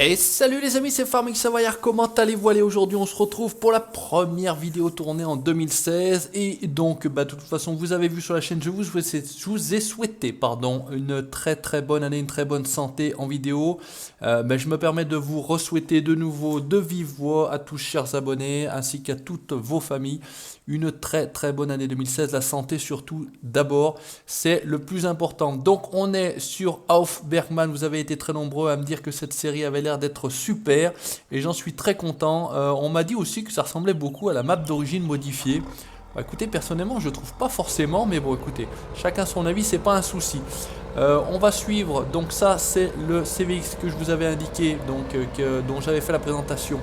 Et salut les amis, c'est Farming Savoyard, comment allez-vous? Allez, aujourd'hui on se retrouve pour la première vidéo tournée en 2016. Et donc, de toute façon, vous avez vu sur la chaîne, je vous ai souhaité une très bonne année, une très bonne santé en vidéo. Je me permets de vous re-souhaiter de nouveau de vive voix à tous chers abonnés, ainsi qu'à toutes vos familles. Une très bonne année 2016, la santé surtout d'abord, c'est le plus important. Donc on est sur Auf Bergman, vous avez été très nombreux à me dire que cette série avait l'air d'être super et j'en suis très content. On m'a dit aussi que ça ressemblait beaucoup à la map d'origine modifiée. Écoutez, personnellement je trouve pas forcément, mais bon écoutez, chacun son avis, c'est pas un souci. On va suivre, donc ça c'est le CVX que je vous avais indiqué, dont j'avais fait la présentation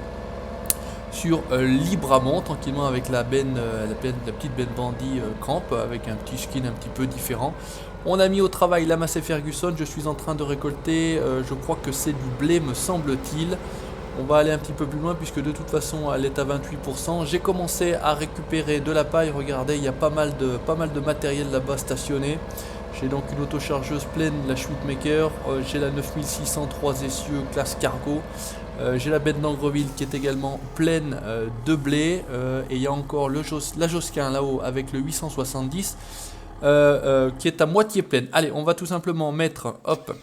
sur Libramont, tranquillement avec la petite benne bandit camp, avec un petit skin un petit peu différent. On a mis au travail la Massey Ferguson, je suis en train de récolter, je crois que c'est du blé me semble-t-il. On va aller un petit peu plus loin puisque de toute façon elle est à 28%. J'ai commencé à récupérer de la paille, regardez il y a pas mal de matériel là-bas stationné. J'ai donc une autochargeuse pleine, la Schmittmaker, j'ai la 9603 essieux classe cargo. J'ai la bête d'Angreville qui est également pleine de blé, et il y a encore la Josquin là-haut avec le 870 qui est à moitié pleine. Allez, on va tout simplement mettre, hop,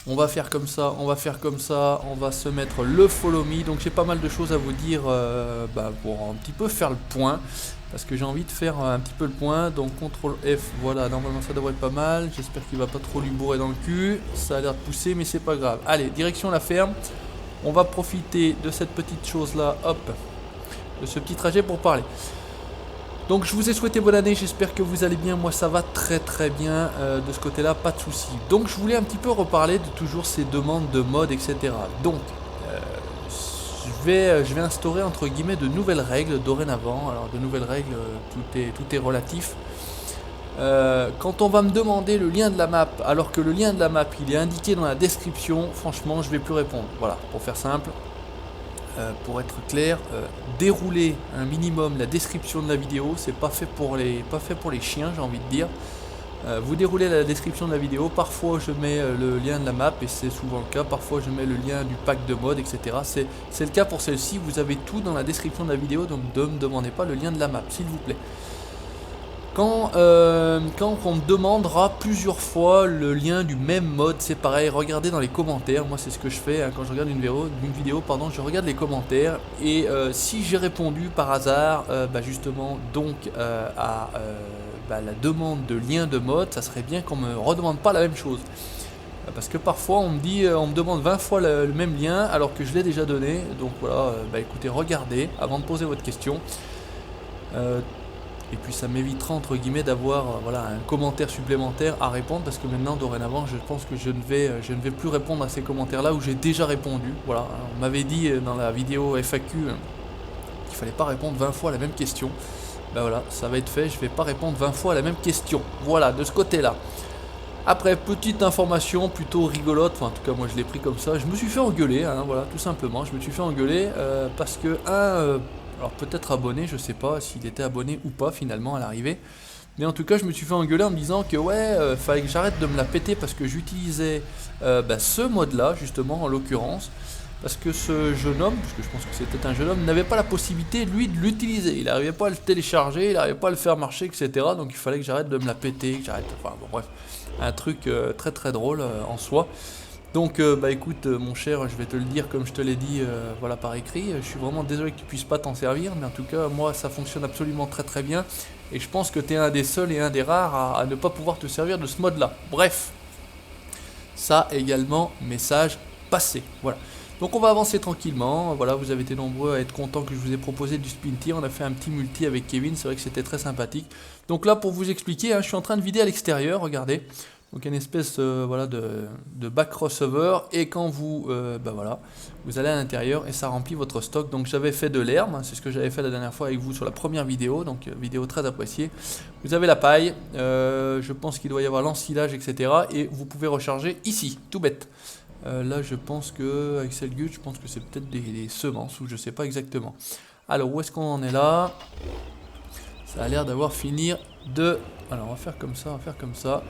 on va faire comme ça, on va se mettre le follow me. Donc j'ai pas mal de choses à vous dire pour un petit peu faire le point. Parce que j'ai envie de faire un petit peu le point. Donc CTRL F, voilà, normalement ça devrait être pas mal. J'espère qu'il va pas trop lui bourrer dans le cul. Ça a l'air de pousser mais c'est pas grave. Allez, direction la ferme. On va profiter de cette petite chose là, hop, de ce petit trajet pour parler. Donc je vous ai souhaité bonne année, j'espère que vous allez bien, moi ça va très bien de ce côté là, pas de soucis. Donc je voulais un petit peu reparler de toujours ces demandes de mode, etc. Donc je vais instaurer entre guillemets de nouvelles règles dorénavant. Alors de nouvelles règles, tout est relatif. Quand on va me demander le lien de la map, alors que le lien de la map il est indiqué dans la description, franchement je vais plus répondre. Voilà, pour faire simple, pour être clair, dérouler un minimum la description de la vidéo, c'est pas fait pour les chiens, j'ai envie de dire. Vous déroulez la description de la vidéo, parfois je mets le lien de la map et c'est souvent le cas, parfois je mets le lien du pack de mode, etc. C'est le cas pour celle-ci, vous avez tout dans la description de la vidéo, donc ne me demandez pas le lien de la map, s'il vous plaît. Quand on me demandera plusieurs fois le lien du même mode, c'est pareil, regardez dans les commentaires, moi c'est ce que je fais hein, quand je regarde une vidéo, je regarde les commentaires et si j'ai répondu par hasard justement donc à la demande de lien de mode, ça serait bien qu'on me redemande pas la même chose. Parce que parfois on me demande 20 fois le même lien alors que je l'ai déjà donné, donc voilà, écoutez, regardez avant de poser votre question. Et puis ça m'évitera entre guillemets d'avoir un commentaire supplémentaire à répondre, parce que maintenant dorénavant je pense que je ne vais plus répondre à ces commentaires là où j'ai déjà répondu. Voilà, on m'avait dit dans la vidéo FAQ qu'il fallait pas répondre 20 fois à la même question. Voilà, ça va être fait, je vais pas répondre 20 fois à la même question. Voilà, de ce côté là. Après, petite information plutôt rigolote, enfin en tout cas moi je l'ai pris comme ça, je me suis fait engueuler, hein, voilà, tout simplement, je me suis fait engueuler parce que alors peut-être abonné, je sais pas s'il était abonné ou pas finalement à l'arrivée, mais en tout cas je me suis fait engueuler en me disant que fallait que j'arrête de me la péter parce que j'utilisais ce mode là justement en l'occurrence, parce que ce jeune homme, parce que je pense que c'était un jeune homme, n'avait pas la possibilité lui de l'utiliser, il n'arrivait pas à le télécharger, il n'arrivait pas à le faire marcher, etc. Donc il fallait que j'arrête de me la péter, que j'arrête, enfin bon bref, un truc très drôle en soi. Donc écoute mon cher, je vais te le dire comme je te l'ai dit par écrit, je suis vraiment désolé que tu puisses pas t'en servir, mais en tout cas moi ça fonctionne absolument très bien, et je pense que tu es un des seuls et un des rares à ne pas pouvoir te servir de ce mode là. Bref, ça également, message passé, voilà. Donc on va avancer tranquillement, voilà, vous avez été nombreux à être contents que je vous ai proposé du spin tier, on a fait un petit multi avec Kevin, c'est vrai que c'était très sympathique. Donc là pour vous expliquer, je suis en train de vider à l'extérieur, regardez. Donc une espèce de back crossover, et quand vous vous allez à l'intérieur et ça remplit votre stock. Donc j'avais fait de l'herbe, c'est ce que j'avais fait la dernière fois avec vous sur la première vidéo, donc vidéo très appréciée. Vous avez la paille, je pense qu'il doit y avoir l'ensilage, etc. Et vous pouvez recharger ici, tout bête. Là je pense que avec cette gut, je pense que c'est peut-être des semences ou je sais pas exactement. Alors où est-ce qu'on en est là? Ça a l'air d'avoir fini de... Alors on va faire comme ça, on va faire comme ça.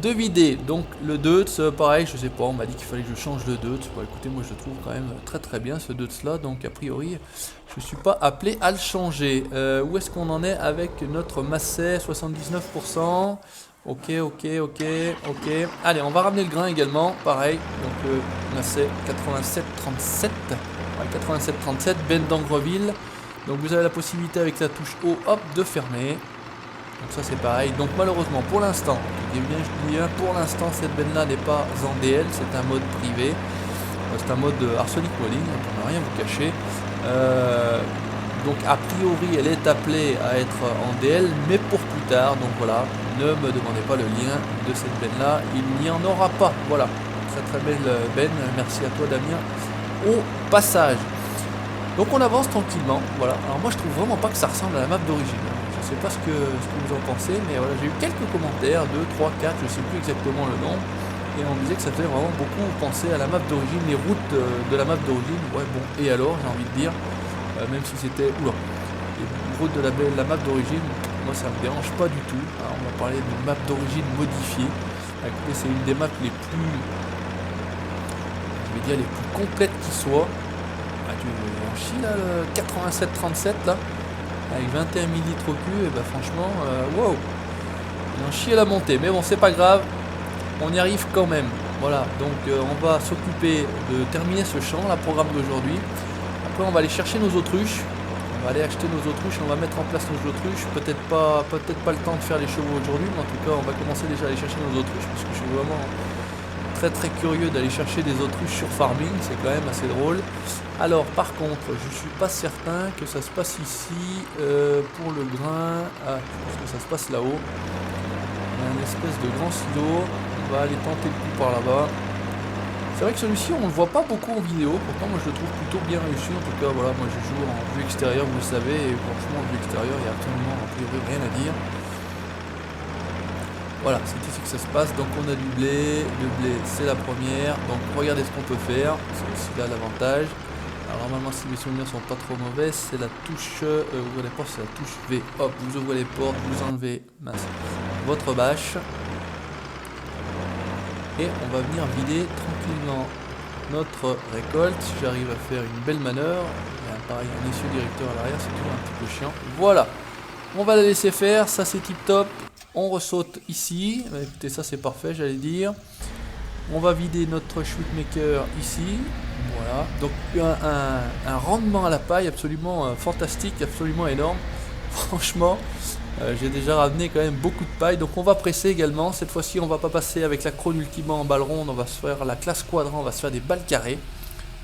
De vider, donc le Deutz, pareil, je sais pas, on m'a dit qu'il fallait que je change le Deutz. Bon écoutez, moi je le trouve quand même très très bien ce Deutz là, donc a priori je suis pas appelé à le changer. Où est-ce qu'on en est avec notre Massey? 79%. Ok, ok, ok, ok. Allez, on va ramener le grain également, pareil. Donc Massey 87-37. Ouais, 87-37, Ben d'Angreville. Donc vous avez la possibilité avec la touche haut, hop, de fermer. Donc ça c'est pareil. Donc malheureusement pour l'instant, je dis bien, pour l'instant cette benne là n'est pas en DL, c'est un mode privé. C'est un mode Arsenic Walling, pour ne rien vous cacher. Donc a priori elle est appelée à être en DL, mais pour plus tard. Donc voilà, ne me demandez pas le lien de cette benne là, il n'y en aura pas. Voilà, très très belle benne, merci à toi Damien au passage. Donc on avance tranquillement, voilà. Alors moi je trouve vraiment pas que ça ressemble à la map d'origine. Je sais pas ce que vous en pensez, mais voilà, j'ai eu quelques commentaires, 2, 3, 4, je sais plus exactement le nom. Et on me disait que ça faisait vraiment beaucoup penser à la map d'origine, les routes de la map d'origine. Ouais bon, et alors j'ai envie de dire, même si c'était... Oula, les routes de la map d'origine, moi ça me dérange pas du tout. Alors, on va parler de map d'origine modifiée. Écoutez, c'est une des maps les plus... Je vais dire les plus complètes qui soient. On chie là, le 87-37 là, avec 21 millilitres au cul, et bah franchement, wow, on chie à la montée, mais bon, c'est pas grave, on y arrive quand même. Voilà, donc on va s'occuper de terminer ce champ, la programme d'aujourd'hui. Après, on va aller chercher nos autruches, on va aller acheter nos autruches, on va mettre en place nos autruches. Peut-être pas le temps de faire les chevaux aujourd'hui, mais en tout cas, on va commencer déjà à aller chercher nos autruches, parce que je suis vraiment très très curieux d'aller chercher des autruches sur farming, c'est quand même assez drôle. Alors par contre, je suis pas certain que ça se passe ici pour le grain. Ah, je pense que ça se passe là-haut. Il y a une espèce de grand silo. On va aller tenter le coup par là-bas. C'est vrai que celui-ci, on le voit pas beaucoup en vidéo. Pourtant, moi je le trouve plutôt bien réussi. En tout cas, voilà, moi je joue en vue extérieure, vous le savez. Et franchement, en vue extérieure, il n'y a absolument a priori rien à dire. Voilà, c'est ici que ça se passe. Donc on a du blé. Le blé, c'est la première. Donc regardez ce qu'on peut faire. C'est aussi là l'avantage. Alors normalement, si mes souvenirs sont pas trop mauvais, c'est la touche, ouvrez les portes, c'est la touche V. Hop, vous ouvrez les portes, vous enlevez votre bâche. Et on va venir vider tranquillement notre récolte. Si j'arrive à faire une belle manœuvre, pareil, un essieu directeur à l'arrière, c'est toujours un petit peu chiant. Voilà, on va la laisser faire, ça c'est tip top. On ressaute ici, bah, écoutez, ça c'est parfait, j'allais dire. On va vider notre shootmaker ici. Voilà, donc un rendement à la paille absolument fantastique, absolument énorme. Franchement, j'ai déjà ramené quand même beaucoup de paille. Donc on va presser également. Cette fois-ci, on va pas passer avec la Krone Ultima en balle ronde. On va se faire la classe quadrant, on va se faire des balles carrées.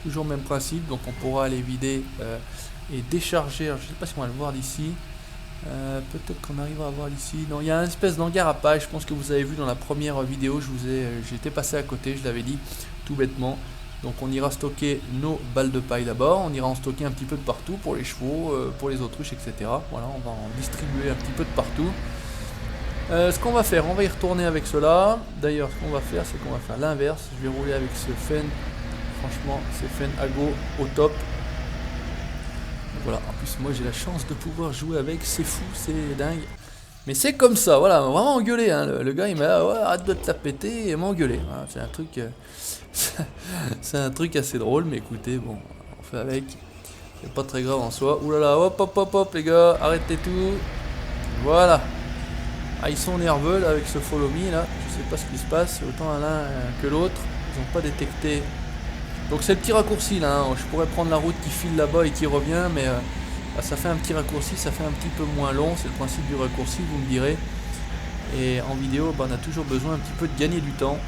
Toujours le même principe. Donc on pourra aller vider et décharger. Alors, je sais pas si on va le voir d'ici. Peut-être qu'on arrivera à voir ici. Non, il y a une espèce d'hangar à paille. Je pense que vous avez vu dans la première vidéo. J'étais passé à côté, je l'avais dit tout bêtement. Donc on ira stocker nos balles de paille là-bas, on ira en stocker un petit peu de partout pour les chevaux, pour les autruches, etc. Voilà, on va en distribuer un petit peu de partout. Ce qu'on va faire, on va y retourner avec cela. D'ailleurs, ce qu'on va faire, c'est qu'on va faire l'inverse. Je vais rouler avec ce Fen. Franchement, c'est Fen Ago au top. Voilà, en plus moi j'ai la chance de pouvoir jouer avec, c'est fou, c'est dingue. Mais c'est comme ça, voilà, vraiment engueulé, hein. Le gars il m'a dit, ouais, arrête de te la péter et m'a engueulé. Voilà, c'est un truc... c'est un truc assez drôle, mais écoutez, bon, on fait avec. C'est pas très grave en soi. Ouh là là, hop hop hop hop les gars, arrêtez tout. Voilà. Ah, ils sont nerveux là avec ce follow me là. Je sais pas ce qui se passe, autant l'un que l'autre. Ils ont pas détecté. Donc c'est le petit raccourci là, hein. Je pourrais prendre la route qui file là-bas et qui revient, mais bah, ça fait un petit raccourci, ça fait un petit peu moins long. C'est le principe du raccourci, vous me direz. Et en vidéo, bah, on a toujours besoin un petit peu de gagner du temps.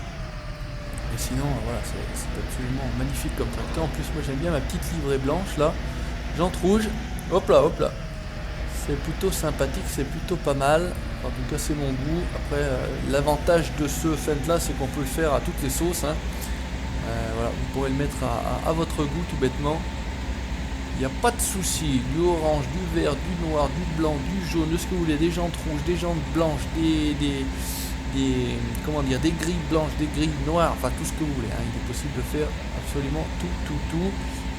Et sinon, voilà, c'est absolument magnifique comme tracteur. En plus, moi j'aime bien ma petite livrée blanche là. Jante rouge, hop là, hop là. C'est plutôt sympathique, c'est plutôt pas mal. En tout cas, c'est mon goût. Après, l'avantage de ce Fendt là, c'est qu'on peut le faire à toutes les sauces. Hein. Voilà, vous pourrez le mettre à votre goût tout bêtement. Il n'y a pas de souci. Du orange, du vert, du noir, du blanc, du jaune, de ce que vous voulez, des jantes rouges, des jantes blanches, comment dire, des grilles blanches, des grilles noires, enfin tout ce que vous voulez, hein. Il est possible de faire absolument tout.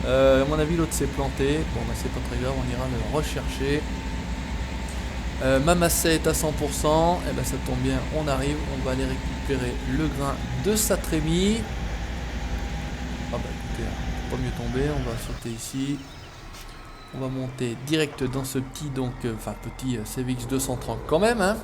À mon avis l'autre s'est planté, bon bah c'est pas très grave, on ira le rechercher. Ma massée est à 100%, et ben ça tombe bien, on arrive, on va aller récupérer le grain de Satrémie. Ah bah écoutez, faut pas mieux tomber, on va sauter ici. On va monter direct dans ce petit, donc, petit CVX 230 quand même, hein.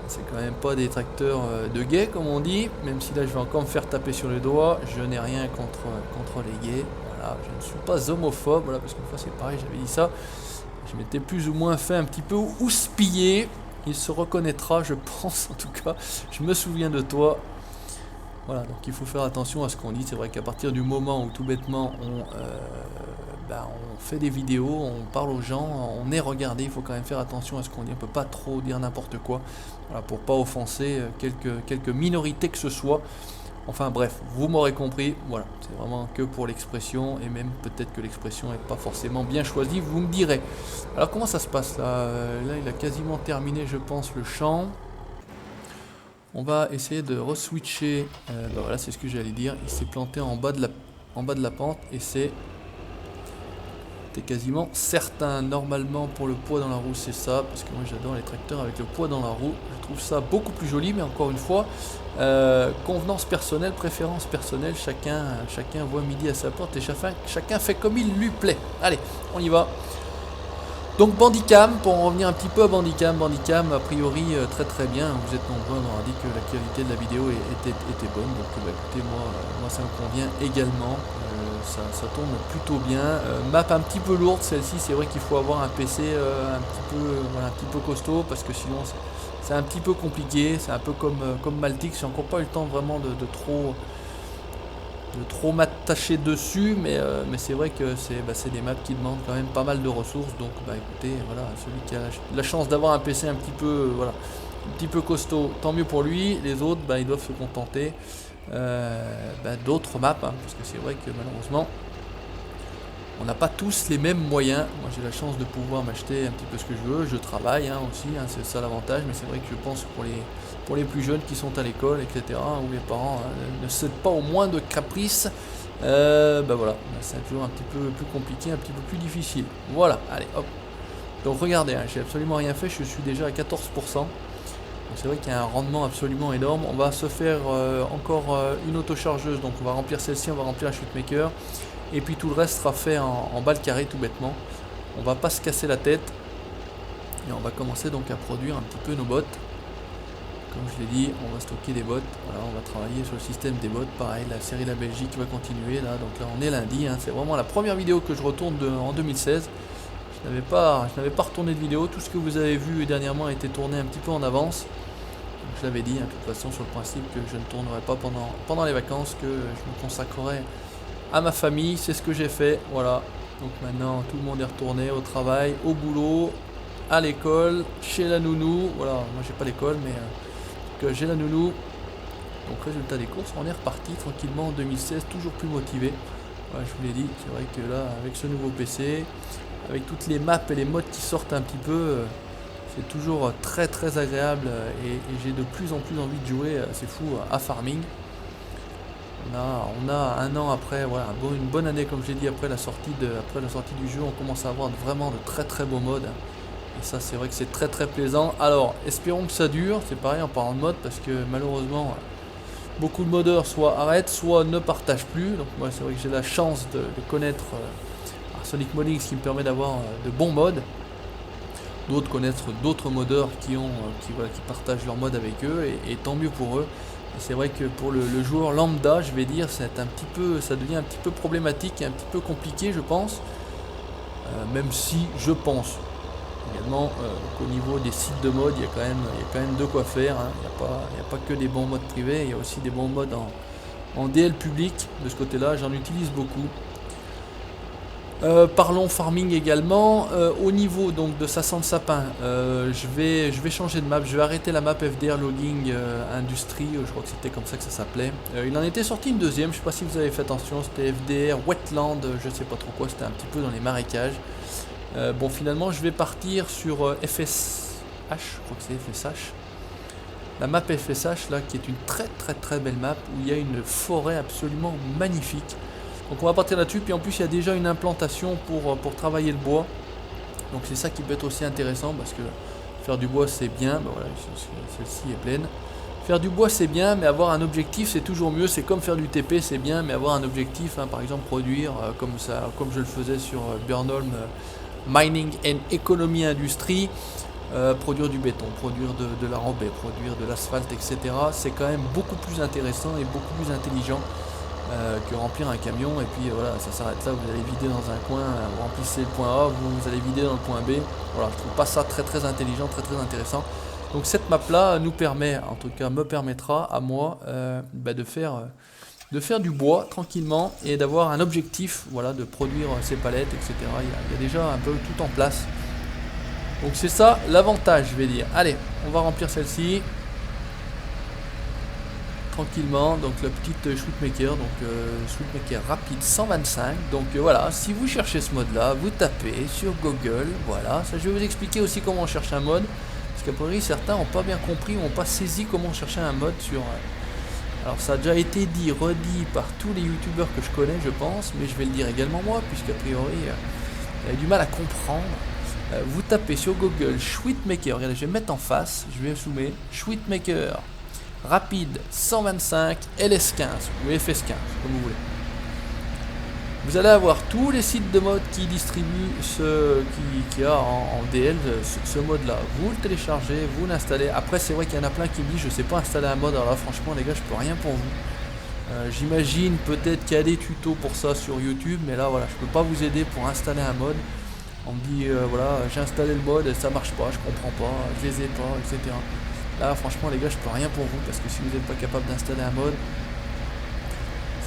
C'est quand même pas des tracteurs de gays comme on dit, même si là je vais encore me faire taper sur le doigt. Je n'ai rien contre les gays, voilà, je ne suis pas homophobe, voilà, parce qu'une fois c'est pareil, j'avais dit ça. Je m'étais plus ou moins fait un petit peu houspiller. Il se reconnaîtra, je pense, en tout cas. Je me souviens de toi. Voilà, donc il faut faire attention à ce qu'on dit. C'est vrai qu'à partir du moment où tout bêtement on fait des vidéos, on parle aux gens, on est regardé, il faut quand même faire attention à ce qu'on dit. On ne peut pas trop dire n'importe quoi, voilà, pour pas offenser quelques minorités que ce soit. Enfin bref, vous m'aurez compris, voilà, c'est vraiment que pour l'expression, et même peut-être que l'expression n'est pas forcément bien choisie, vous me direz. Alors comment ça se passe là? Là il a quasiment terminé je pense le champ. On va essayer de re-switcher, voilà c'est ce que j'allais dire, il s'est planté en bas de la pente et c'est quasiment certain. Normalement pour le poids dans la roue c'est ça, parce que moi j'adore les tracteurs avec le poids dans la roue, je trouve ça beaucoup plus joli, mais encore une fois, convenance personnelle, préférence personnelle, chacun voit midi à sa porte et chacun fait comme il lui plaît. Allez, on y va. Donc Bandicam, pour en revenir un petit peu à Bandicam a priori très très bien, vous êtes nombreux à m'avoir dit que la qualité de la vidéo était bonne, donc écoutez, moi ça me convient également, ça tourne plutôt bien. Map un petit peu lourde celle-ci, c'est vrai qu'il faut avoir un PC un petit peu costaud, parce que sinon c'est un petit peu compliqué, c'est un peu comme Maltix, j'ai encore pas eu le temps vraiment de trop m'attacher dessus, mais c'est vrai que c'est des maps qui demandent quand même pas mal de ressources, donc écoutez, voilà, celui qui a la chance d'avoir un PC un petit peu un petit peu costaud, tant mieux pour lui. Les autres ils doivent se contenter d'autres maps, hein, parce que c'est vrai que malheureusement on n'a pas tous les mêmes moyens. Moi j'ai la chance de pouvoir m'acheter un petit peu ce que je veux, je travaille aussi, hein, c'est ça l'avantage, mais c'est vrai que je pense que pour les plus jeunes qui sont à l'école, etc., où les parents ne cèdent pas au moins de caprice, voilà, c'est toujours un petit peu plus compliqué, un petit peu plus difficile. Voilà, allez hop. Donc regardez, hein, j'ai absolument rien fait, je suis déjà à 14%. C'est vrai qu'il y a un rendement absolument énorme. On va se faire encore une autochargeuse, donc on va remplir celle-ci, on va remplir la shootmaker. Et puis tout le reste sera fait en balle carrée tout bêtement. On va pas se casser la tête. Et on va commencer donc à produire un petit peu nos bottes. Comme je l'ai dit, on va stocker des bottes. Voilà, on va travailler sur le système des bottes. Pareil, la série La Belgique va continuer là. Donc là on est lundi, hein. C'est vraiment la première vidéo que je retourne en 2016. Je n'avais pas retourné de vidéo. Tout ce que vous avez vu dernièrement a été tourné un petit peu en avance. Donc, je l'avais dit, hein, de toute façon, sur le principe que je ne tournerai pas pendant les vacances, que je me consacrerai à ma famille. C'est ce que j'ai fait. Voilà. Donc maintenant, tout le monde est retourné au travail, au boulot, à l'école, chez la nounou. Voilà, moi j'ai pas l'école, mais que j'ai la nounou. Donc résultat des courses, on est reparti tranquillement en 2016, toujours plus motivé. Voilà, je vous l'ai dit, c'est vrai que là, avec ce nouveau PC, avec toutes les maps et les mods qui sortent un petit peu, c'est toujours très très agréable, et j'ai de plus en plus envie de jouer, c'est fou, à Farming. On a un an après, voilà, une bonne année comme j'ai dit, après la sortie du jeu, on commence à avoir vraiment de très très beaux mods. Et ça c'est vrai que c'est très très plaisant. Alors espérons que ça dure, c'est pareil en parlant de mode, parce que malheureusement beaucoup de modeurs soit arrêtent, soit ne partagent plus. Donc moi c'est vrai que j'ai la chance de connaître Arsonic Modding, ce qui me permet d'avoir de bons mods. D'autres connaître d'autres modeurs qui partagent leur mode avec eux, et tant mieux pour eux. Et c'est vrai que pour le joueur lambda, je vais dire, ça devient un petit peu problématique et un petit peu compliqué, je pense. Même si je pense également qu'au niveau des sites de mode, il y a quand même de quoi faire, hein. Il n'y a pas que des bons modes privés, il y a aussi des bons modes en DL public. De ce côté-là, j'en utilise beaucoup. Parlons farming également. Au niveau donc de Sassans de Sapin, je vais changer de map. Je vais arrêter la map FDR Logging Industrie, je crois que c'était comme ça que ça s'appelait. Il en était sorti une deuxième, je sais pas si vous avez fait attention, c'était FDR Wetland, je sais pas trop quoi, c'était un petit peu dans les marécages. Bon, finalement je vais partir sur FSH, je crois que c'est FSH. La map FSH là, qui est une très très très belle map, où il y a une forêt absolument magnifique. Donc on va partir là-dessus, puis en plus il y a déjà une implantation pour travailler le bois. Donc c'est ça qui peut être aussi intéressant, parce que Faire du bois c'est bien, ben voilà, celle-ci est pleine. Faire du bois c'est bien, mais avoir un objectif c'est toujours mieux. C'est comme faire du TP, c'est bien, mais avoir un objectif, hein, par exemple produire comme je le faisais sur Burnholm Mining and Economy Industry, produire du béton, produire de la rambée, produire de l'asphalte, etc. C'est quand même beaucoup plus intéressant et beaucoup plus intelligent que remplir un camion. Et puis voilà, ça s'arrête là, vous allez vider dans un coin, vous remplissez le point A, vous allez vider dans le point B. Voilà, je trouve pas ça très intelligent, très intéressant. Donc cette map là nous permet, en tout cas me permettra à moi de faire du bois tranquillement et d'avoir un objectif, voilà, de produire ces palettes, etc. Il y a déjà un peu tout en place. Donc c'est ça l'avantage, je vais dire. Allez, on va remplir celle-ci tranquillement. Donc la petite Sweetmaker, donc Sweetmaker rapide 125. Donc voilà, si vous cherchez ce mode là, vous tapez sur Google. Voilà, ça je vais vous expliquer aussi comment on cherche un mode. Parce qu'a priori certains n'ont pas bien compris, n'ont pas saisi comment chercher un mode sur... Alors ça a déjà été dit, redit par tous les youtubeurs que je connais, je pense, mais je vais le dire également moi, puisqu'a priori il y a du mal à comprendre. Vous tapez sur Google Sweetmaker, regardez, je vais mettre en face, je vais zoomer, Sweetmaker rapide 125 LS15 ou FS15, comme vous voulez. Vous allez avoir tous les sites de mode qui distribuent qui a en DL ce mode là. Vous le téléchargez, vous l'installez. Après c'est vrai qu'il y en a plein qui me disent je sais pas installer un mode. Alors là franchement les gars je peux rien pour vous. J'imagine peut-être qu'il y a des tutos pour ça sur YouTube, mais là voilà je peux pas vous aider pour installer un mode. On me dit voilà j'ai installé le mode et ça marche pas, je comprends pas, je les ai pas, etc. Là franchement les gars je peux rien pour vous parce que si vous n'êtes pas capable d'installer un mode,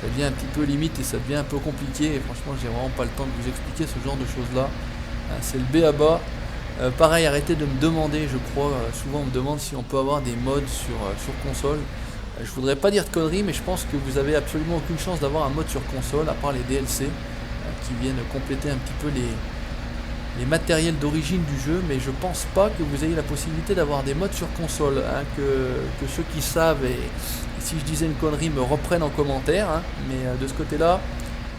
ça devient un petit peu limite et ça devient un peu compliqué. Et franchement j'ai vraiment pas le temps de vous expliquer ce genre de choses là. C'est le B à bas. Pareil, arrêtez de me demander, je crois, souvent on me demande si on peut avoir des mods sur console. Je voudrais pas dire de conneries, mais je pense que vous avez absolument aucune chance d'avoir un mode sur console, à part les DLC qui viennent compléter un petit peu les matériels d'origine du jeu, mais je pense pas que vous ayez la possibilité d'avoir des mods sur console, hein, que ceux qui savent, et si je disais une connerie me reprennent en commentaire, hein, mais de ce côté là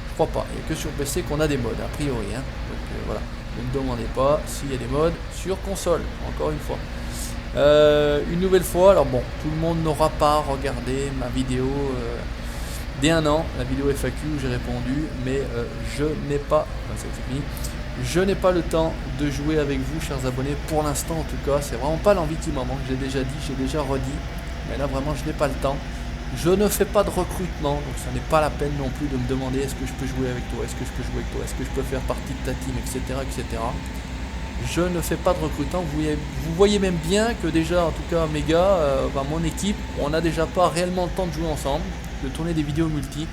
je crois pas, il n'y a que sur PC qu'on a des mods a priori, hein. Donc voilà, ne me demandez pas s'il y a des mods sur console, encore une fois. Une nouvelle fois, alors bon, tout le monde n'aura pas regardé ma vidéo dès un an, la vidéo FAQ où j'ai répondu, mais je n'ai pas, c'est fini. Je n'ai pas le temps de jouer avec vous, chers abonnés, pour l'instant en tout cas. C'est vraiment pas l'envie qui m'en manque, j'ai déjà dit, j'ai déjà redit. Mais là vraiment je n'ai pas le temps. Je ne fais pas de recrutement, donc ça n'est pas la peine non plus de me demander est-ce que je peux jouer avec toi, est-ce que je peux jouer avec toi, est-ce que je peux faire partie de ta team, etc. etc. Je ne fais pas de recrutement, vous voyez même bien que déjà, en tout cas mes gars, mon équipe, on n'a déjà pas réellement le temps de jouer ensemble, de tourner des vidéos multi.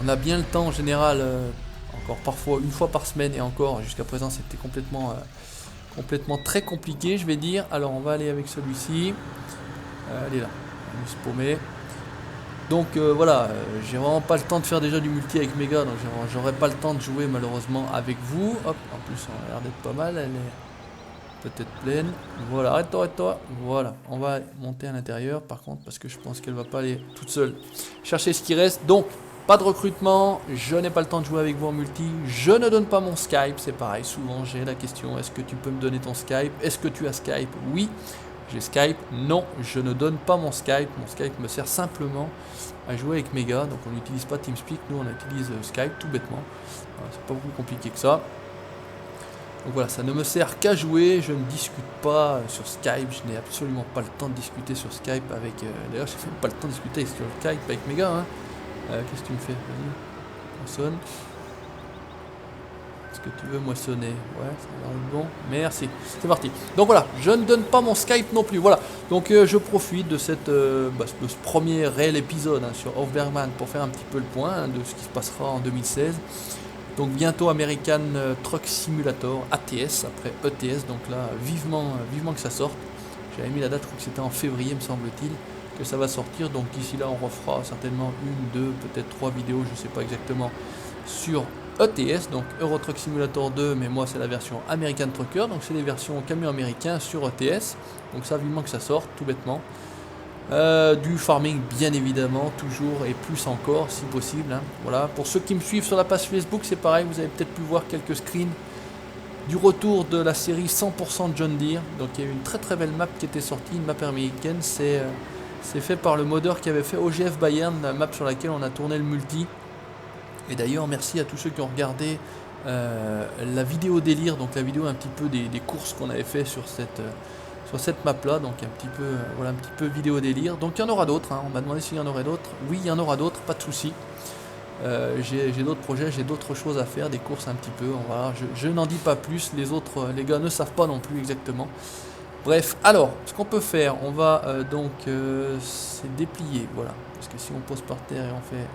On a bien le temps en général... encore parfois une fois par semaine, et encore jusqu'à présent c'était complètement très compliqué, je vais dire. Alors on va aller avec celui-ci, elle est là, on va se paumer. Donc voilà, j'ai vraiment pas le temps de faire déjà du multi avec mes gars, donc j'aurai pas le temps de jouer malheureusement avec vous. Hop, en plus on a l'air d'être pas mal, elle est peut-être pleine. Voilà, arrête-toi, voilà, on va monter à l'intérieur par contre parce que je pense qu'elle va pas aller toute seule chercher ce qui reste. Donc pas de recrutement, je n'ai pas le temps de jouer avec vous en multi, je ne donne pas mon Skype, c'est pareil, souvent j'ai la question, est-ce que tu peux me donner ton Skype? Est-ce que tu as Skype? Oui, j'ai Skype. Non, je ne donne pas mon Skype me sert simplement à jouer avec mes gars, donc on n'utilise pas TeamSpeak, nous on utilise Skype tout bêtement, c'est pas beaucoup compliqué que ça. Donc voilà, ça ne me sert qu'à jouer, je ne discute pas sur Skype, je n'ai absolument pas le temps de discuter sur Skype avec... D'ailleurs, je n'ai même pas le temps de discuter sur Skype avec mes gars, hein. Qu'est-ce que tu me fais? Vas-y, moissonne. Est-ce que tu veux moissonner? Ouais, ça a l'air bon. Merci. C'est parti. Donc voilà, je ne donne pas mon Skype non plus. Voilà. Donc je profite de de ce premier réel épisode, hein, sur Overman pour faire un petit peu le point, hein, de ce qui se passera en 2016. Donc bientôt American Truck Simulator, ATS, après ETS. Donc là, vivement que ça sorte. J'avais mis la date, je crois que c'était en février, me semble-t-il, que ça va sortir. Donc d'ici là on refera certainement une, deux, peut-être 3 vidéos, je sais pas exactement, sur ETS, donc Euro Truck Simulator 2, mais moi c'est la version American Trucker, donc c'est les versions camions américains sur ETS. Donc ça, vivement que ça sorte, tout bêtement. Du farming bien évidemment, toujours, et plus encore si possible, hein. Voilà, pour ceux qui me suivent sur la page Facebook, c'est pareil, vous avez peut-être pu voir quelques screens du retour de la série 100% John Deere. Donc il y a eu une très très belle map qui était sortie, une map américaine. C'est fait par le modeur qui avait fait OGF Bayern, la map sur laquelle on a tourné le multi. Et d'ailleurs merci à tous ceux qui ont regardé la vidéo délire, donc la vidéo un petit peu des courses qu'on avait fait sur cette map là, donc un petit peu voilà, un petit peu vidéo délire. Donc il y en aura d'autres, hein. On m'a demandé s'il y en aurait d'autres. Oui, il y en aura d'autres, pas de souci. J'ai d'autres projets, j'ai d'autres choses à faire, des courses un petit peu. Je n'en dis pas plus, les gars ne savent pas non plus exactement. Bref, alors ce qu'on peut faire, on va c'est déplier, voilà, parce que si on pose par terre et on fait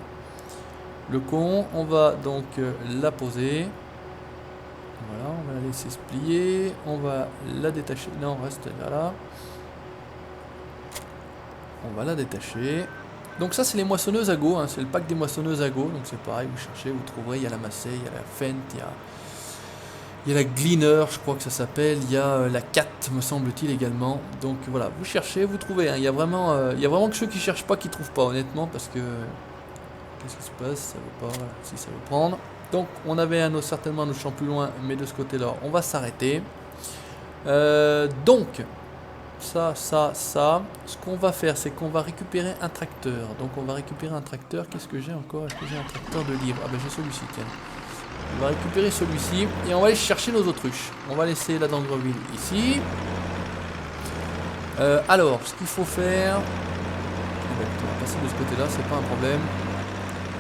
le con, on va donc la poser. Voilà, on va la laisser se plier, on va la détacher. Non, reste là. On va la détacher. Donc ça c'est les moissonneuses à go, hein. C'est le pack des moissonneuses à go. Donc c'est pareil, vous cherchez, vous trouverez, il y a la Massey, il y a la Fendt, il y a la Gleaner, je crois que ça s'appelle, il y a la Cat, me semble-t-il également. Donc voilà, vous cherchez, vous trouvez, hein. Il y a vraiment que ceux qui cherchent pas qui trouvent pas, honnêtement, parce que qu'est-ce qui se passe? Ça veut pas, voilà, si ça veut prendre. Donc on avait certainement un autre champ plus loin, mais de ce côté-là, on va s'arrêter. Donc, ça. Ce qu'on va faire, c'est qu'on va récupérer un tracteur. Donc on va récupérer un tracteur. Qu'est-ce que j'ai encore? Est-ce que j'ai un tracteur de livre? Ah ben j'ai celui-ci, tiens. On va récupérer celui-ci et on va aller chercher nos autruches. On va laisser la Dangreville ici. Alors, ce qu'il faut faire... on va passer de ce côté-là, c'est pas un problème.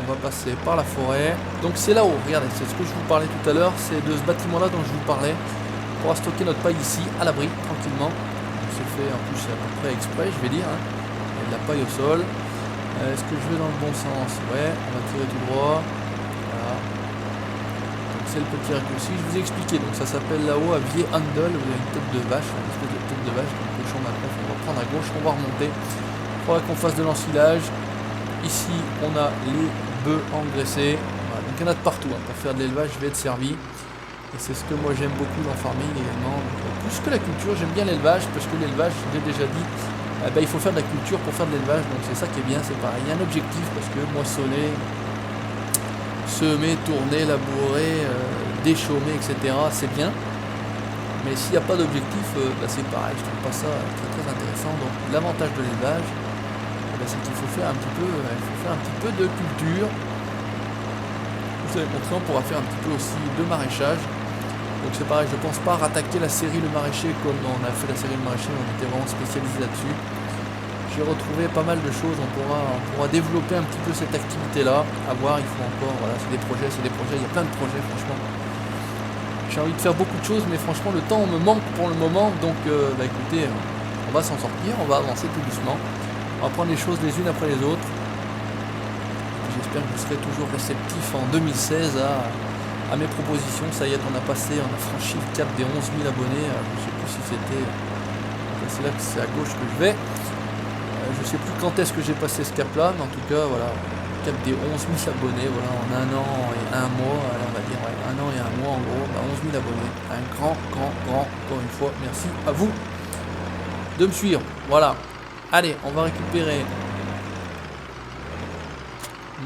On va passer par la forêt. Donc c'est là-haut, regardez, c'est ce que je vous parlais tout à l'heure. C'est de ce bâtiment-là dont je vous parlais. On pourra stocker notre paille ici, à l'abri, tranquillement. C'est fait, en plus, à peu près exprès, je vais dire. Hein. Il y a de la paille au sol. Est-ce que je vais dans le bon sens? Ouais, on va tirer tout droit. Voilà. Donc c'est le petit raccourci. Je vous ai expliqué. Donc ça s'appelle là-haut à Vier Handel. Vous avez une tête de vache, une espèce de tête de vache. Donc cochon maintenant, on va prendre à gauche, on va remonter. Il faudra qu'on fasse de l'ensilage. Ici, on a les bœufs engraissés. Voilà. Donc il y en a de partout. Hein. Pour faire de l'élevage, je vais être servi. Et c'est ce que moi j'aime beaucoup dans farming également. Donc, plus que la culture, j'aime bien l'élevage parce que l'élevage, je l'ai déjà dit, il faut faire de la culture pour faire de l'élevage. Donc c'est ça qui est bien, c'est pareil. Il y a un objectif parce que moissonner, semer, tourner, labourer, déchaumer, etc. c'est bien. Mais s'il n'y a pas d'objectif, c'est pareil. Je trouve pas ça très très intéressant. Donc l'avantage de l'élevage, c'est qu'il faut faire un petit peu de culture. Vous avez montré, on pourra faire un petit peu aussi de maraîchage. Donc c'est pareil, je pense pas rattaquer la série Le Maraîcher comme on a fait la série Le Maraîcher, on était vraiment spécialisé là-dessus. J'ai retrouvé pas mal de choses, on pourra développer un petit peu cette activité-là. À voir, il faut encore, voilà, c'est des projets, il y a plein de projets franchement. J'ai envie de faire beaucoup de choses, mais franchement le temps me manque pour le moment, donc écoutez, on va s'en sortir, on va avancer tout doucement. On va prendre les choses les unes après les autres. J'espère que vous serez toujours réceptif en 2016 à mes propositions. Ça y est, on a franchi le cap des 11 000 abonnés. Je ne sais plus si c'était... c'est là que c'est à gauche que je vais. Je ne sais plus quand est-ce que j'ai passé ce cap là, mais en tout cas, voilà, le cap des 11 000 abonnés, voilà, en un an et un mois, on va dire un an et un mois en gros, 11 000 abonnés. Un grand, encore une fois, merci à vous de me suivre. Voilà. Allez, on va récupérer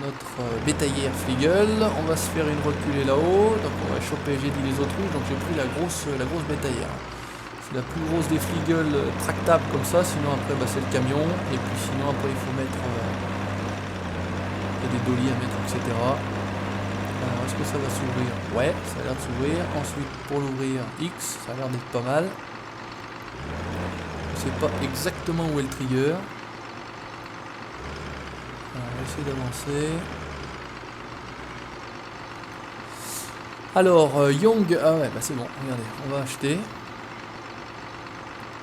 notre bétaillère Fliegel. On va se faire une reculée là-haut. Donc on va choper, j'ai dit les autruches, donc j'ai pris la grosse bétaillère. C'est la plus grosse des Fliegel tractables comme ça, sinon après c'est le camion. Et puis sinon après il faut mettre il y a des dollies à mettre, etc. Alors est-ce que ça va s'ouvrir? Ouais, ça a l'air de s'ouvrir. Ensuite pour l'ouvrir, X, ça a l'air d'être pas mal. Je sais pas exactement où est le trigger. Alors, on va essayer d'avancer. Alors, Young... Ah ouais, c'est bon, regardez, on va acheter.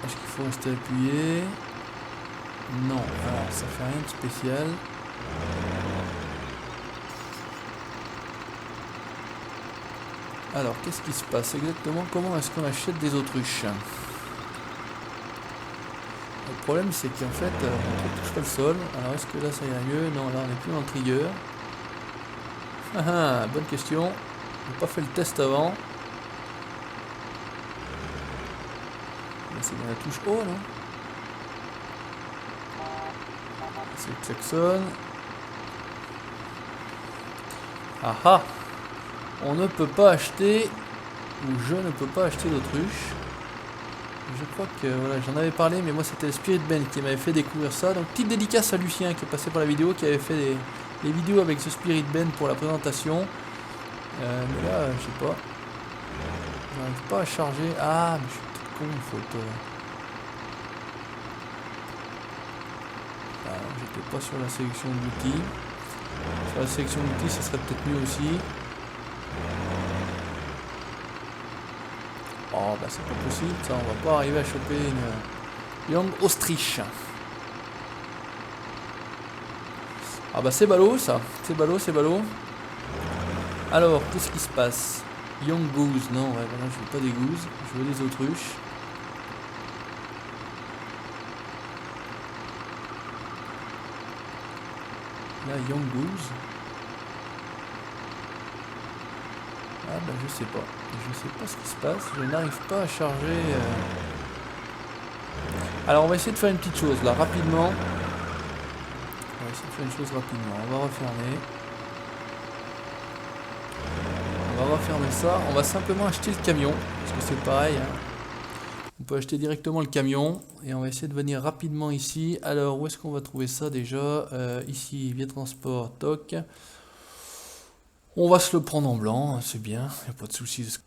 Est-ce qu'il faut rester appuyé? Non, alors ça fait rien de spécial. Alors, qu'est-ce qui se passe exactement? Comment est-ce qu'on achète des autruches? Le problème c'est qu'en fait on ne touche pas le sol. Alors est-ce que là ça ira mieux? Non, là on n'est plus dans le trigger. Ah, bonne question. J'ai pas fait le test avant. C'est bien la touche haut là. C'est le klaxon. Ah ah. On ne peut pas acheter où je ne peux pas acheter d'autruche. Je crois que voilà, j'en avais parlé, mais moi c'était le Spirit Ben qui m'avait fait découvrir ça. Donc petite dédicace à Lucien qui est passé par la vidéo, qui avait fait les vidéos avec ce Spirit Ben pour la présentation. Mais là, je sais pas. J'arrive pas à charger. Ah, mais je suis peut-être con, faut. Ah, j'étais pas sur la sélection d'outils. Sur la sélection d'outils, ça serait peut-être mieux aussi. Oh bah c'est pas possible, ça, on va pas arriver à choper une Young Ostrich. Ah bah c'est ballot ça, c'est ballot, c'est ballot. Alors, qu'est-ce qui se passe? Young Goose, non, ouais, voilà, je veux pas des gooses, je veux des autruches. Là, Young Goose. Ah bah je sais pas ce qui se passe, je n'arrive pas à charger. Alors on va essayer de faire une petite chose là, rapidement. On va essayer de faire une chose rapidement, on va refermer ça, on va simplement acheter le camion, parce que c'est pareil, hein. On peut acheter directement le camion, et on va essayer de venir rapidement ici. Alors où est-ce qu'on va trouver ça déjà? Ici, via transport, toc. On va se le prendre en blanc, c'est bien, il n'y a pas de soucis.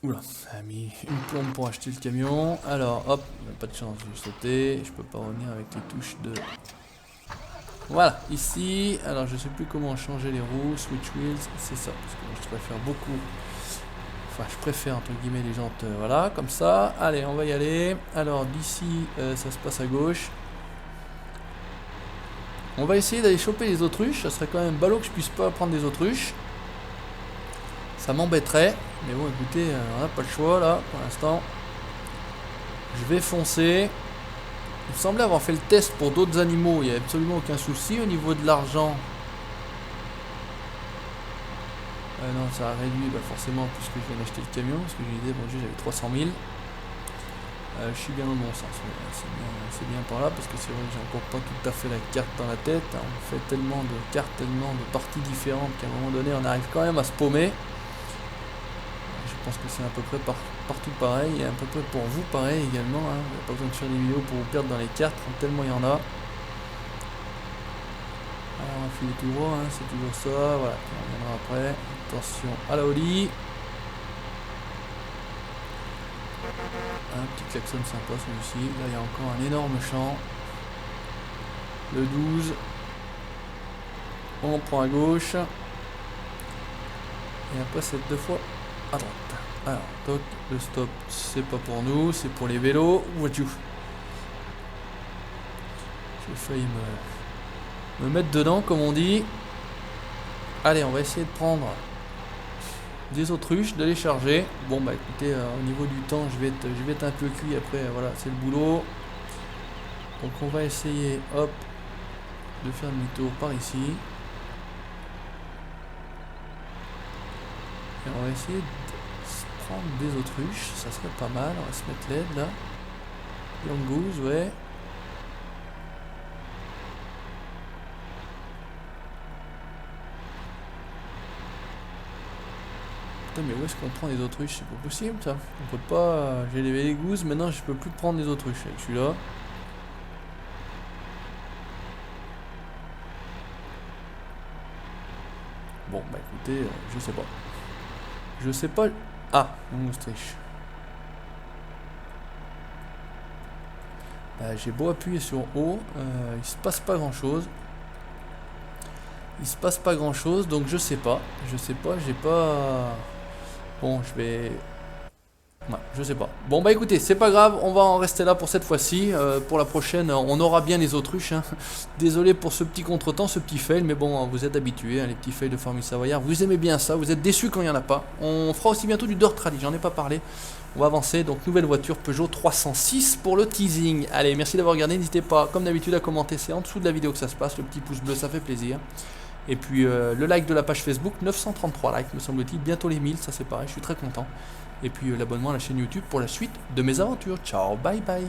Oula, ça a mis une plombe pour acheter le camion. Alors, hop, pas de chance, j'ai sauté. Je peux pas revenir avec les touches de... Voilà, ici. Alors, je sais plus comment changer les roues. Switch wheels, c'est ça. Parce que moi, je préfère beaucoup... Enfin, je préfère, entre guillemets, les jantes... voilà, comme ça. Allez, on va y aller. Alors, d'ici, ça se passe à gauche. On va essayer d'aller choper les autruches. Ça serait quand même ballot que je puisse pas prendre des autruches. Ça m'embêterait. Mais bon, écoutez, on n'a pas le choix là, pour l'instant. Je vais foncer. Il me semblait avoir fait le test pour d'autres animaux. Il n'y a absolument aucun souci au niveau de l'argent. Non, ça a réduit forcément puisque je viens d'acheter le camion. Parce que j'ai dit, bon Dieu, j'avais 300 000. Je suis bien dans le bon sens. C'est bien par là parce que c'est vrai que j'ai encore pas tout à fait la carte dans la tête. On fait tellement de cartes, tellement de parties différentes qu'à un moment donné, on arrive quand même à se paumer. Je pense que c'est à peu près partout pareil, et à peu près pour vous pareil également, hein. Vous n'avez pas besoin de faire des vidéos pour vous perdre dans les cartes, tellement il y en a. Alors on va filer tout droit, hein, c'est toujours ça, voilà, on reviendra après. Attention à la Oli. Un petit klaxon sympa celui-ci, là il y a encore un énorme champ. Le 12. On prend à gauche. Et après c'est deux fois à droite. Alors, toc, le stop, c'est pas pour nous, c'est pour les vélos. J'ai failli me mettre dedans, comme on dit. Allez, on va essayer de prendre des autruches, de les charger. Bon, bah écoutez, au niveau du temps, je vais être un peu cuit après. Voilà, c'est le boulot. Donc, on va essayer, hop, de faire demi-tour par ici. Et on va essayer de prendre des autruches, ça serait pas mal. On va se mettre l'aide là. Young Goose, ouais. Putain, mais où est-ce qu'on prend des autruches? C'est pas possible ça. On peut pas. J'ai les gooses, maintenant je peux plus prendre des autruches avec celui-là. Bon, bah écoutez, je sais pas. Je sais pas. Ah, une Ostrich. J'ai beau appuyer sur O, il se passe pas grand chose. Donc je sais pas, j'ai pas... Bon, je vais... Ouais, je sais pas. Bon bah écoutez, c'est pas grave, on va en rester là pour cette fois-ci. Pour la prochaine, on aura bien les autruches, hein. Désolé pour ce petit contretemps, ce petit fail, mais bon, vous êtes habitués, hein, les petits fails de Formule Savoyard. Vous aimez bien ça, vous êtes déçus quand il n'y en a pas. On fera aussi bientôt du Dirt Rally, j'en ai pas parlé. On va avancer, donc nouvelle voiture Peugeot 306 pour le teasing. Allez, merci d'avoir regardé, n'hésitez pas, comme d'habitude, à commenter, c'est en dessous de la vidéo que ça se passe, le petit pouce bleu, ça fait plaisir. Et puis le like de la page Facebook, 933 likes me semble-t-il, bientôt les 1000, ça c'est pareil, je suis très content. Et puis l'abonnement à la chaîne YouTube pour la suite de mes aventures. Ciao, bye bye.